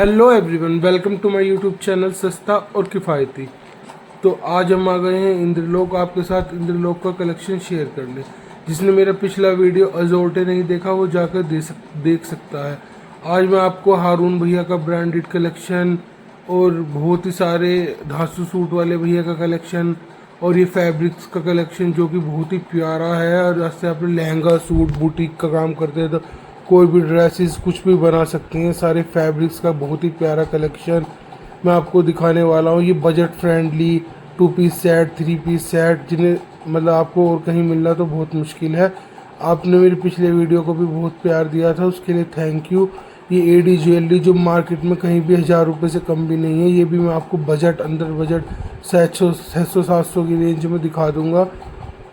Hello everyone, welcome to my YouTube channel सस्ता और किफ़ायती। तो आज हम आ गए हैं इंद्रलोक आपके साथ इंद्रलोक का कलेक्शन शेयर करने। जिसने मेरा पिछला वीडियो अजोर्टे नहीं देखा वो जाकर देख सकता है। आज मैं आपको हारून भैया का ब्रांडेड कलेक्शन और बहुत ही सारे धांसू सूट वाले भैया का कलेक्शन और ये फैब्रिक्स का कलेक्शन जो कि बहुत ही प्यारा है। और जैसे आप लहंगा सूट बुटीक का काम करते हैं तो कोई भी ड्रेसेस कुछ भी बना सकते हैं। सारे फैब्रिक्स का बहुत ही प्यारा कलेक्शन मैं आपको दिखाने वाला हूँ। ये budget friendly 2 piece set 3 piece set जिन्हें मतलब आपको और कहीं मिलना तो बहुत मुश्किल है। आपने मेरे पिछले वीडियो को भी बहुत प्यार दिया था, उसके लिए थैंक यू। ये एडी ज्वेलरी जो मार्केट में कहीं भी 1000 रुपये से कम भी नहीं है, ये भी मैं आपको बजट अंदर बजट 600-700 की रेंज में दिखा दूंगा।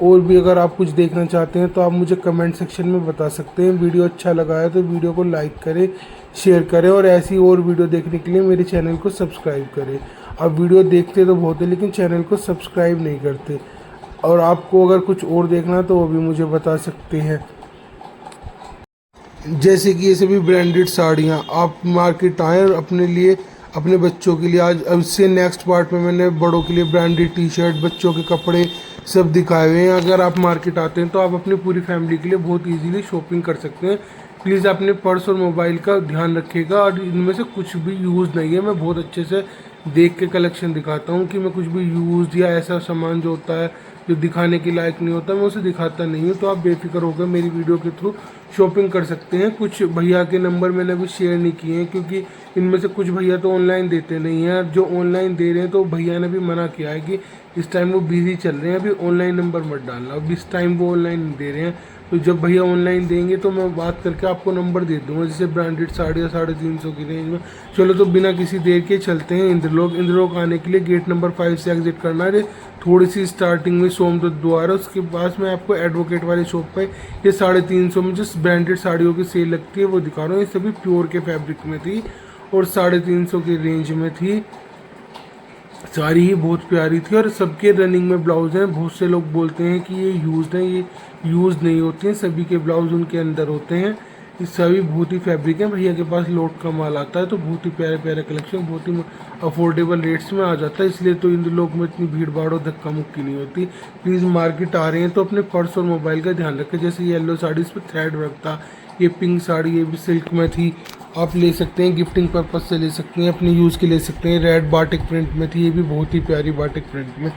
और भी अगर आप कुछ देखना चाहते हैं तो आप मुझे कमेंट सेक्शन में बता सकते हैं। वीडियो अच्छा लगा है तो वीडियो को लाइक करें, शेयर करें और ऐसी और वीडियो देखने के लिए मेरे चैनल को सब्सक्राइब करें। आप वीडियो देखते तो बहुत है लेकिन चैनल को सब्सक्राइब नहीं करते। और आपको अगर कुछ और देखना है तो वो भी मुझे बता सकते हैं। जैसे कि ये सभी ब्रांडेड साड़ियाँ आप मार्केट आएँ और अपने लिए अपने बच्चों के लिए आज अब से नेक्स्ट पार्ट में मैंने बड़ों के लिए ब्रांडेड टी शर्ट बच्चों के कपड़े सब दिखाए हुए हैं। अगर आप मार्केट आते हैं तो आप अपनी पूरी फैमिली के लिए बहुत इजीली शॉपिंग कर सकते हैं। प्लीज़ अपने पर्स और मोबाइल का ध्यान रखिएगा। और इनमें से कुछ भी यूज़ नहीं है, मैं बहुत अच्छे से देख के कलेक्शन दिखाता हूँ कि मैं कुछ भी यूज़ या ऐसा सामान जो होता है जो दिखाने के लायक नहीं होता मैं उसे दिखाता नहीं हूँ। तो आप बेफिक्र होकर मेरी वीडियो के थ्रू शॉपिंग कर सकते हैं। कुछ भैया के नंबर मैंने अभी शेयर नहीं किए हैं क्योंकि इनमें से कुछ भैया तो ऑनलाइन देते नहीं हैं। जो ऑनलाइन दे रहे हैं तो भैया ने भी मना किया है कि इस टाइम वो बिजी चल रहे हैं, अभी ऑनलाइन नंबर मत डालना। अब इस टाइम वो ऑनलाइन दे रहे हैं तो जब भैया ऑनलाइन देंगे तो मैं बात करके आपको नंबर दे दूंगा। जैसे ब्रांडेड साड़ियाँ 350 की रेंज में। चलो तो बिना किसी देर के चलते हैं इंद्रलोक आने के लिए गेट नंबर 5 से एग्जिट करना है। थोड़ी सी स्टार्टिंग में सोमदत्त द्वार है, उसके पास मैं आपको एडवोकेट वाली शॉप पे ये 350 में जिस ब्रांडेड साड़ियों की सेल लगती है वो दिखा रहा हूँ। ये सभी प्योर के फैब्रिक में थी और 350 की रेंज में थी। साड़ी ही बहुत प्यारी थी और सबके रनिंग में ब्लाउज हैं। बहुत से लोग बोलते हैं कि ये यूज्ड हैं, ये यूज़ नहीं होते हैं। सभी के ब्लाउज उनके अंदर होते हैं। ये सभी बहुत ही फैब्रिक हैं। भैया के पास लोट का माल आता है तो बहुत ही प्यारे प्यारे कलेक्शन बहुत ही अफोर्डेबल रेट्स में आ जाता है। इसलिए तो इंद्रलोक में इतनी भीड़ भाड़ और धक्का मुक्की नहीं होती। प्लीज़ मार्केट आ रहे हैं तो अपने पर्स और मोबाइल का ध्यान रखें। जैसे येलो साड़ी इस पर थ्रेड वर्क था, ये पिंक साड़ी ये भी सिल्क में थी। आप ले सकते हैं, गिफ्टिंग पर्पज से ले सकते हैं, अपने यूज़ के ले सकते हैं। रेड बाटिक प्रिंट में थी, ये भी बहुत ही प्यारी बाटिक प्रिंट में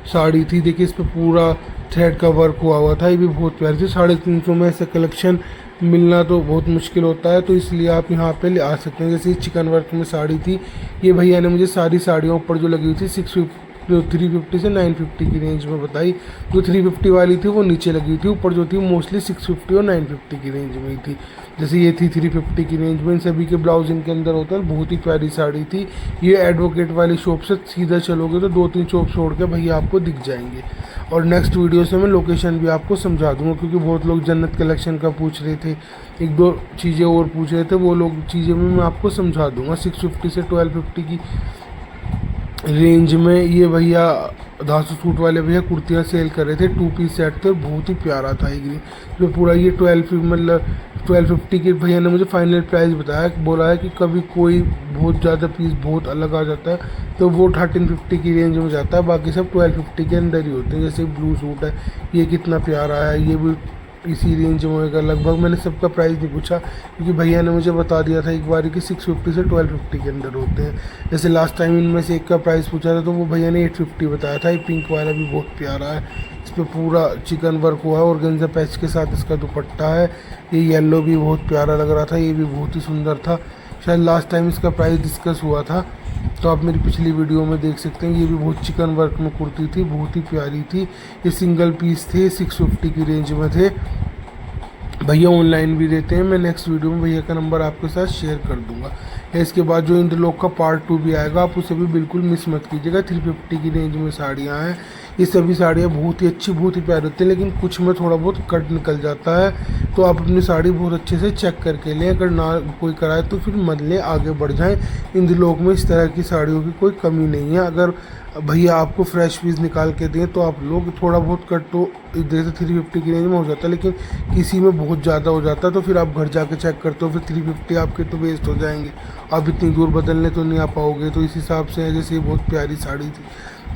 साड़ी थी। देखिए इस पर पूरा थ्रेड का वर्क हुआ था, ये भी बहुत प्यारी थी। 350 में ऐसा कलेक्शन मिलना तो बहुत मुश्किल होता है तो इसलिए आप यहाँ पे ले आ सकते हैं। जैसे चिकन वर्क में साड़ी थी, ये भैया ने मुझे सारी साड़ियों ऊपर जो लगी हुई थी 350 से 950 की रेंज में बताई। जो 350 वाली थी वो नीचे लगी थी, ऊपर जो थी मोस्टली 650 और 950 की रेंज में ही थी। जैसे ये थी 350 की रेंज में। इन सभी के ब्लाउज इनके अंदर होता है। बहुत ही प्यारी साड़ी थी। ये एडवोकेट वाली शॉप से सीधा चलोगे तो 2-3 शॉप छोड़ के भैया आपको दिख जाएंगे। और नेक्स्ट वीडियो से मैं लोकेशन भी आपको समझा दूंगा क्योंकि बहुत लोग जन्नत कलेक्शन का पूछ रहे थे, 1-2 चीज़ें और पूछ रहे थे, वो लोग चीज़ें भी मैं आपको समझा दूंगा। 650 से 1250 की रेंज में ये भैया धांसू सूट वाले भैया कुर्तियाँ सेल कर रहे थे। 2 पीस सेट थे, बहुत ही प्यारा था ये जो पूरा ये 1250 के भैया ने मुझे फाइनल प्राइस बताया। बोला है कि कभी कोई बहुत ज़्यादा पीस बहुत अलग आ जाता है तो वो 1350 की रेंज में जाता है, बाकी सब 1250 के अंदर ही होते हैं। जैसे ब्लू सूट है, ये कितना प्यारा है, ये भी इसी रेंज में होगा लगभग। मैंने सबका प्राइस नहीं पूछा क्योंकि भैया ने मुझे बता दिया था एक बार कि 650 से 1250 के अंदर होते हैं। जैसे लास्ट टाइम इनमें से एक का प्राइस पूछा था तो वो भैया ने 850 बताया था। ये पिंक वाला भी बहुत प्यारा है, इस पर पूरा चिकन वर्क हुआ है और गंजा पैच के साथ इसका दुपट्टा है। ये येलो भी बहुत प्यारा लग रहा था, ये भी बहुत ही सुंदर था। शायद लास्ट टाइम इसका प्राइस डिस्कस हुआ था तो आप मेरी पिछली वीडियो में देख सकते हैं। ये भी बहुत चिकन वर्क में कुर्ती थी, बहुत ही प्यारी थी। ये सिंगल पीस थे, 650 की रेंज में थे। भैया ऑनलाइन भी देते हैं। मैं नेक्स्ट वीडियो में भैया का नंबर आपके साथ शेयर कर दूंगा। इसके बाद जो इंद्रलोक का पार्ट 2 भी आएगा आप उसे भी बिल्कुल मिस मत कीजिएगा। 350 की रेंज में साड़ियाँ हैं, ये सभी साड़ियाँ बहुत ही अच्छी, बहुत ही प्यारी होती हैं, लेकिन कुछ में थोड़ा बहुत कट निकल जाता है, तो आप अपनी साड़ी बहुत अच्छे से चेक करके लें। अगर ना कोई कराए तो फिर मत लें, आगे बढ़ जाएं। इन दिनों में इस तरह की साड़ियों की कोई कमी नहीं है। अगर भैया आपको फ्रेश पीस निकाल के दें तो आप लोग थोड़ा बहुत कट तो जैसे 350 की रेंज में हो जाता है, लेकिन किसी में बहुत ज़्यादा हो जाता है तो फिर आप घर जाके चेक करते हो, फिर 350 आपके तो वेस्ट हो जाएंगे, आप इतनी दूर बदलने तो नहीं आ पाओगे। तो इस हिसाब से जैसे ये बहुत प्यारी साड़ी थी,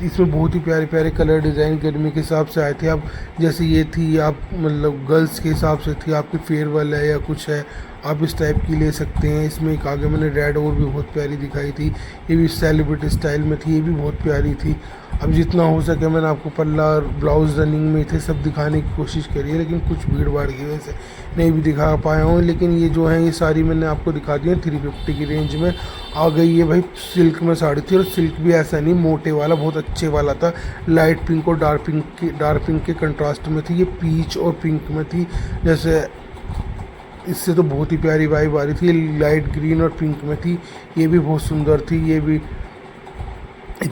इसमें बहुत ही प्यारे प्यारे कलर डिज़ाइन गर्मी के हिसाब से आए थे। आप जैसे ये थी, आप मतलब गर्ल्स के हिसाब से थी, आपकी फेयरवेल है या कुछ है, आप इस टाइप की ले सकते हैं। इसमें एक आगे मैंने रेड और भी बहुत प्यारी दिखाई थी, ये भी सेलिब्रिटी स्टाइल में थी, ये भी बहुत प्यारी थी। अब जितना हो सके मैंने आपको पल्ला और ब्लाउज रनिंग में थे सब दिखाने की कोशिश करी है, लेकिन कुछ भीड़ भाड़ की वजह से नहीं भी दिखा पाया हूँ। लेकिन ये जो है ये सारी मैंने आपको दिखा दी है 350 की रेंज में आ गई है भाई। सिल्क में साड़ी थी, और सिल्क भी ऐसा नहीं मोटे वाला, बहुत अच्छे वाला था। लाइट पिंक और डार्क पिंक के कंट्रास्ट में थी, ये पीच और पिंक में थी। जैसे इससे तो बहुत ही प्यारी वाइब आ रही थी। ये लाइट ग्रीन और पिंक में थी, ये भी बहुत सुंदर थी। ये भी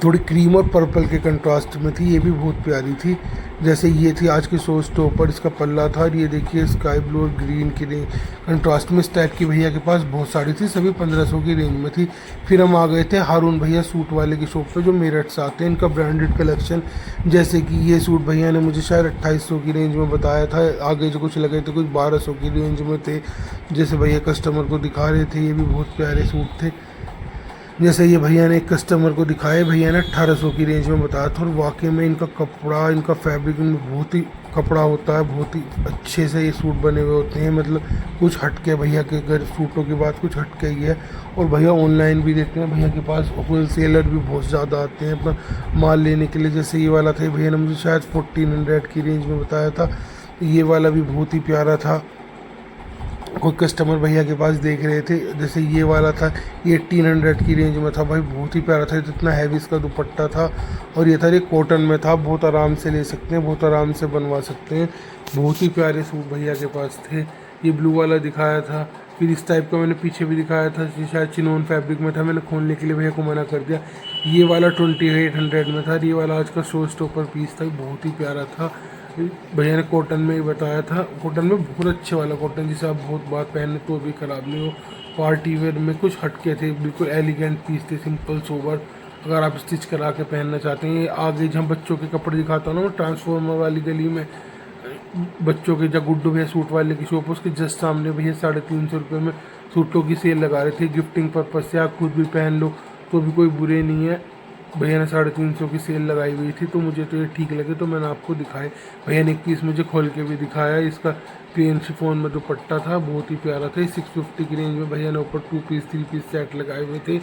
थोड़ी क्रीम और पर्पल के कंट्रास्ट में थी, ये भी बहुत प्यारी थी। जैसे ये थी आज के शो स्टॉप पर, इसका पल्ला था, और ये देखिए स्काई ब्लू और ग्रीन की रेंज कंट्रास्ट में इस टाइप की भैया के पास बहुत साड़ी थी, सभी 1500 की रेंज में थी। फिर हम आ गए थे हारून भैया सूट वाले की शॉप पे, जो मेरठ से आते हैं। इनका ब्रांडेड कलेक्शन, जैसे कि ये सूट भैया ने मुझे शायद 2800 की रेंज में बताया था, आगे जो कुछ लगे थे कुछ 1200 की रेंज में थे। जैसे भैया कस्टमर को दिखा रहे थे, ये भी बहुत प्यारे सूट थे। जैसे ये भैया ने एक कस्टमर को दिखाए, भैया ने 1800 की रेंज में बताया था, और वाकई में इनका कपड़ा, इनका फैब्रिक में बहुत ही कपड़ा होता है, बहुत ही अच्छे से ये सूट बने हुए होते हैं। मतलब कुछ हटके भैया के घर सूटों की बात कुछ हटके ही है। और भैया ऑनलाइन भी देखते हैं, भैया के पास होल सेलर भी बहुत ज़्यादा आते हैं अपना माल लेने के लिए। जैसे ये वाला था, भैया ने मुझे शायद 1400 की रेंज में बताया था, ये वाला भी बहुत ही प्यारा था। कोई कस्टमर भैया के पास देख रहे थे, जैसे ये वाला था, ये 1800 की रेंज में था भाई, बहुत ही प्यारा था। इतना हैवी इसका दुपट्टा था, और ये था ये कॉटन में था, बहुत आराम से ले सकते हैं, बहुत आराम से बनवा सकते हैं। बहुत ही प्यारे सूट भैया के पास थे। ये ब्लू वाला दिखाया था, फिर इस टाइप का मैंने पीछे भी दिखाया था, शायद चिनोन फैब्रिक में था, मैंने खोलने के लिए भैया को मना कर दिया। ये वाला 2800 में था, ये वाला आज का शो स्टॉपर पीस था, बहुत ही प्यारा था। भैया ने कॉटन में ही बताया था, कॉटन में बहुत अच्छे वाला कॉटन, जिसे आप बहुत बार पहने तो भी ख़राब नहीं हो। पार्टी वेयर में कुछ हटके थे, बिल्कुल एलिगेंट पीस थे, सिंपल सोबर। अगर आप स्टिच करा के पहनना चाहते हैं। आगे जहाँ बच्चों के कपड़े दिखाता हूँ ना, ट्रांसफॉर्मर वाली गली में बच्चों के जब गुड्डू भैया सूट वाले की शॉप, उसके जस्ट सामने भैया 350 रुपये में सूटों की सेल लगा रहे थे, गिफ्टिंग पर्पज़ से। आप खुद भी पहन लो तो भी कोई बुरे नहीं है। भैया ने 350 की सेल लगाई हुई थी, तो मुझे तो ये ठीक लगे, तो मैंने आपको दिखाए। भैया ने एक पीस मुझे खोल के भी दिखाया, इसका प्लेन शिफॉन में दुपट्टा था, बहुत ही प्यारा था। 650 की रेंज में भैया ने ऊपर 2 पीस 3 पीस सेट लगाए हुए थे,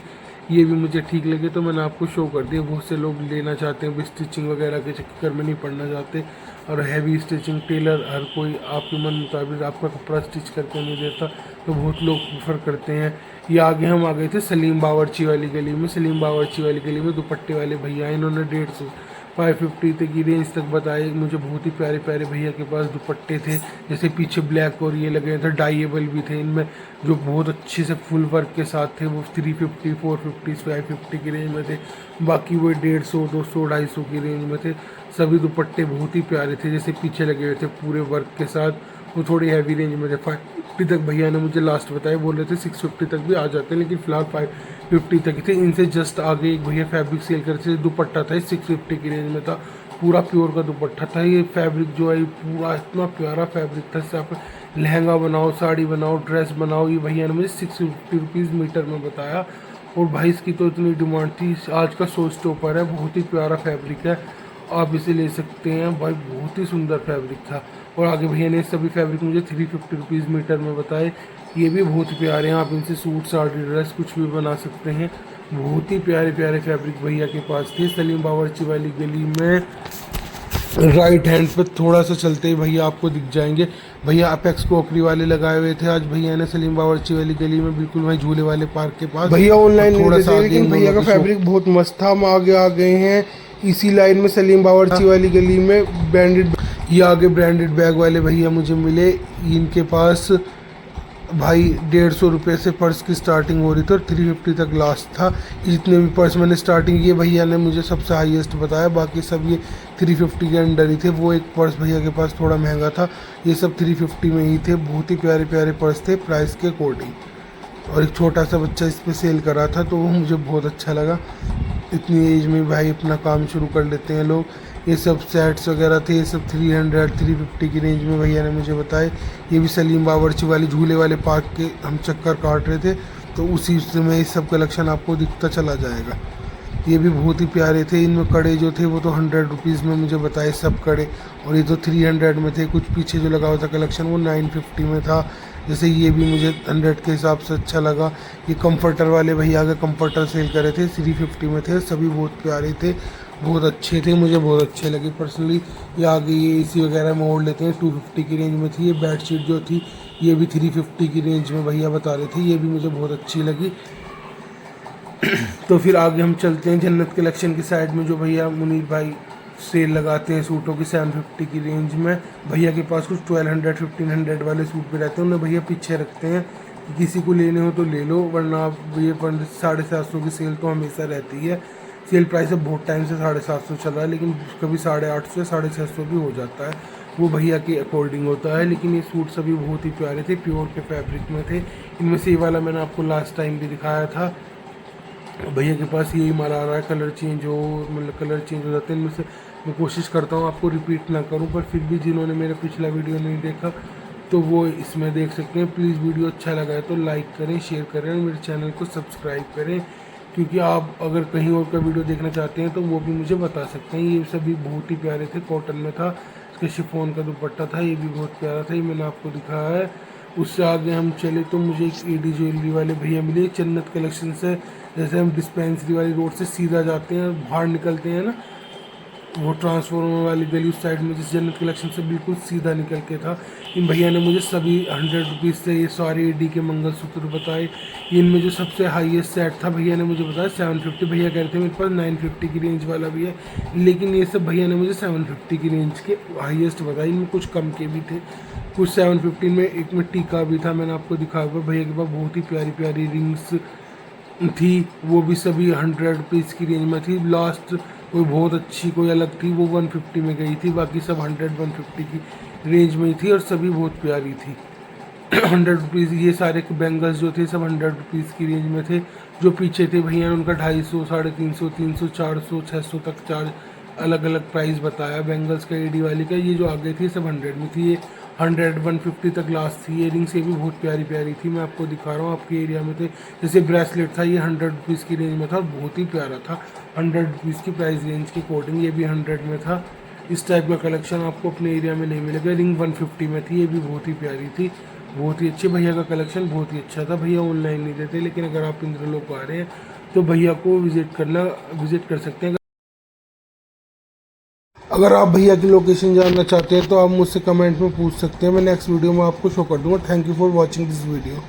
ये भी मुझे ठीक लगे, तो मैंने आपको शो कर दिया। बहुत से लोग लेना चाहते हैं, स्टिचिंग वगैरह के चक्कर में नहीं पड़ना चाहते, और हैवी स्टिचिंग टेलर हर कोई आपके मन मुताबिक आपका कपड़ा स्टिच करके नहीं देता, तो बहुत लोग प्रेफर करते हैं। ये आगे हम आ गए थे सलीम बावर्ची वाली गली में। सलीम बावर्ची वाली गली में दुपट्टे वाले भैया, इन्होंने 150 550 तक की रेंज तक बताई मुझे। बहुत ही प्यारे प्यारे भैया के पास दुपट्टे थे, जैसे पीछे ब्लैक और ये लगे थे, डाइएबल भी थे इनमें, जो बहुत अच्छे से फुल वर्क के साथ थे। वो 350 450 550 की रेंज में थे, बाकी वो 150 200 250 की रेंज में थे। सभी दुपट्टे बहुत ही प्यारे थे, जैसे पीछे लगे हुए थे पूरे वर्क के साथ। वो थोड़ी हैवी रेंज में थे। 550 तक भैया ने मुझे लास्ट बताया, बोल रहे थे 650 तक भी आ जाते हैं, लेकिन फिलहाल 550 तक ही थे। इनसे जस्ट आगे एक भैया फैब्रिक सेल करते थे, दुपट्टा था 650 की रेंज में था, पूरा प्योर का दुपट्टा था। ये फैब्रिक जो है पूरा इतना प्यारा फैब्रिक था, इससे आप लहंगा बनाओ, साड़ी बनाओ, ड्रेस बनाओ। ये भैया ने मुझे 650 रुपीज़ मीटर में बताया, और भाई इसकी तो इतनी डिमांड थी। आज का शो स्टॉपर है, बहुत ही प्यारा फैब्रिक है, आप इसे ले सकते हैं भाई, बहुत ही सुंदर फैब्रिक था। और आगे भैया ने सभी फैब्रिक मुझे 350 रुपीज़ मीटर में बताए, ये भी बहुत प्यारे हैं। आप इनसे सूट साड़ी ड्रेस कुछ भी बना सकते हैं। बहुत ही प्यारे प्यारे फैब्रिक भैया के पास थे। सलीम बावर्ची वाली गली में राइट हैंड पे थोड़ा सा चलते ही भैया आपको दिख जाएंगे। भैया अपेक्स कोकरी वाले लगाए हुए थे आज भैया ने सलीम बावर्ची वाली गली में, बिल्कुल वही झूले वाले पार्क के पास। भैया ऑनलाइन थोड़ा सा, लेकिन भैया का फैब्रिक बहुत मस्त था। हम आगे आ गए हैं इसी लाइन में सलीम बावर्ची वाली गली में। ब्रांडेड, ये आगे ब्रांडेड बैग वाले भैया मुझे मिले, इनके पास भाई 150 रुपये से पर्स की स्टार्टिंग हो रही थी और 350 तक लास्ट था। जितने भी पर्स मैंने स्टार्टिंग किए भैया ने मुझे सबसे हाईएस्ट बताया, बाकी सब ये 350 के अंडर ही थे। वो एक पर्स भैया के पास थोड़ा महंगा था, ये सब 350 में ही थे। बहुत ही प्यारे प्यारे पर्स थे प्राइस के अकॉर्डिंग। और एक छोटा सा बच्चा इस पर सेल करा था तो वो मुझे बहुत अच्छा लगा। इतनी एज में भाई अपना काम शुरू कर लेते हैं लोग। ये सब सेट्स वगैरह थे, ये सब 300-350 की रेंज में भैया ने मुझे बताए। ये भी सलीम बावर्ची वाली झूले वाले पार्क के हम चक्कर काट रहे थे तो उसी में ये सब कलेक्शन आपको दिखता चला जाएगा। ये भी बहुत ही प्यारे थे। इनमें कड़े जो थे वो तो 100 रुपीज़ में मुझे बताए सब कड़े, और ये तो 300 में थे। कुछ पीछे जो लगा हुआ था कलेक्शन वो 950 में था। जैसे ये भी मुझे 100 के हिसाब से अच्छा लगा। ये कंफर्टर वाले भैया आगे कंफर्टर सेल करे थे, 350 में थे। सभी बहुत प्यारे थे, बहुत अच्छे थे, मुझे बहुत अच्छे लगे पर्सनली। ये आगे ये एसी वगैरह में ओढ़ लेते हैं, 250 की रेंज में थी। ये बेडशीट जो थी ये भी 350 की रेंज में भैया बता रहे थे, ये भी मुझे बहुत अच्छी लगी। तो फिर आगे हम चलते हैं जन्नत कलेक्शन की साइड में, जो भैया मुनीर भाई सेल लगाते हैं सूटों की 750 की रेंज में। भैया के पास कुछ 1200-1500 वाले सूट भी रहते हैं, उन्हें भैया पीछे रखते हैं कि किसी को लेने हो तो ले लो, वरना आप ये 750 की सेल तो हमेशा रहती है। सेल प्राइस अब बहुत टाइम से 750 चल रहा है, लेकिन कभी 850 या 650 भी हो जाता है, वो भैया के अकॉर्डिंग होता है। लेकिन ये सूट सभी बहुत ही प्यारे थे, प्योर के फैब्रिक में थे। इनमें से ये वाला मैंने आपको लास्ट टाइम भी दिखाया था। भैया के पास यही माल आ रहा है, कलर चेंज हो मतलब कलर चेंज हो जाते हैं इनमें से। मैं कोशिश करता हूँ आपको रिपीट ना करूँ, पर फिर भी जिन्होंने मेरा पिछला वीडियो नहीं देखा तो वो इसमें देख सकते हैं। प्लीज़ वीडियो अच्छा लगा है तो लाइक करें, शेयर करें और मेरे चैनल को सब्सक्राइब करें, क्योंकि आप अगर कहीं और का वीडियो देखना चाहते हैं तो वो भी मुझे बता सकते हैं। ये सभी बहुत ही प्यारे थे, कॉटन में था, इसके शिफॉन का दुपट्टा था, ये भी बहुत प्यारा था, ये मैंने आपको दिखाया है। उससे आगे हम चले तो मुझे एक एडी ज्वेलरी वाले भैया मिले जन्नत कलेक्शन से। जैसे हम डिस्पेंसरी वाली रोड से सीधा जाते हैं, बाहर निकलते हैं ना, वो ट्रांसफॉर्मर वाली गली उस साइड में, जिस जन्नत कलेक्शन से बिल्कुल सीधा निकल के था। इन भैया ने मुझे सभी 100 रुपीज़ से ये सारे एडी के मंगलसूत्र बताए। इनमें जो सबसे हाईएस्ट सेट था भैया ने मुझे बताया 750। भैया कह रहे थे मेरे पास 950 की रेंज वाला भी है, लेकिन ये सब भैया ने मुझे 750 की रेंज के हाईएस्ट बताए। इनमें कुछ कम के भी थे, कुछ 750 में, एक में टीका भी था, मैंने आपको दिखाया। भैया के पास बहुत ही प्यारी प्यारी रिंग्स थी, वो भी सभी 100 रुपीज़ की रेंज में थी। लास्ट कोई बहुत अच्छी कोई अलग थी वो 150 में गई थी, बाकी सब 100-150 की रेंज में ही थी और सभी बहुत प्यारी थी। 100 रुपीज़ ये सारे बैंगल्स जो थे सब 100 रुपीज़ की रेंज में थे। जो पीछे थे भैया उनका 250, 350, 300, 400, 600 तक चार्ज अलग अलग प्राइस बताया बैंगल्स का, एडी वाली का। ये जो आगे थी सब 100 में थी, ये 100-150 तक लास्ट थी। इयरिंग्स ये भी बहुत प्यारी प्यारी थी, मैं आपको दिखा रहा हूँ, आपके एरिया में थे। जैसे ब्रेसलेट था, ये 100 रुपीज़ की रेंज में था, बहुत ही प्यारा था, 100 रुपीज़ की प्राइस रेंज के अकॉर्डिंग। ये भी 100 में था। इस टाइप का कलेक्शन आपको अपने एरिया में नहीं मिलेगा। रिंग 150 में थी, ये भी बहुत ही प्यारी थी, बहुत ही अच्छे। भैया का कलेक्शन बहुत ही अच्छा था। भैया ऑनलाइन नहीं देते, लेकिन अगर आप इंद्रलोक आ रहे हैं तो भैया को विजिट कर सकते हैं। अगर आप भैया की लोकेशन जानना चाहते हैं तो आप मुझसे कमेंट में पूछ सकते हैं, मैं नेक्स्ट वीडियो में आपको शो कर दूंगा। Thank you for watching this video.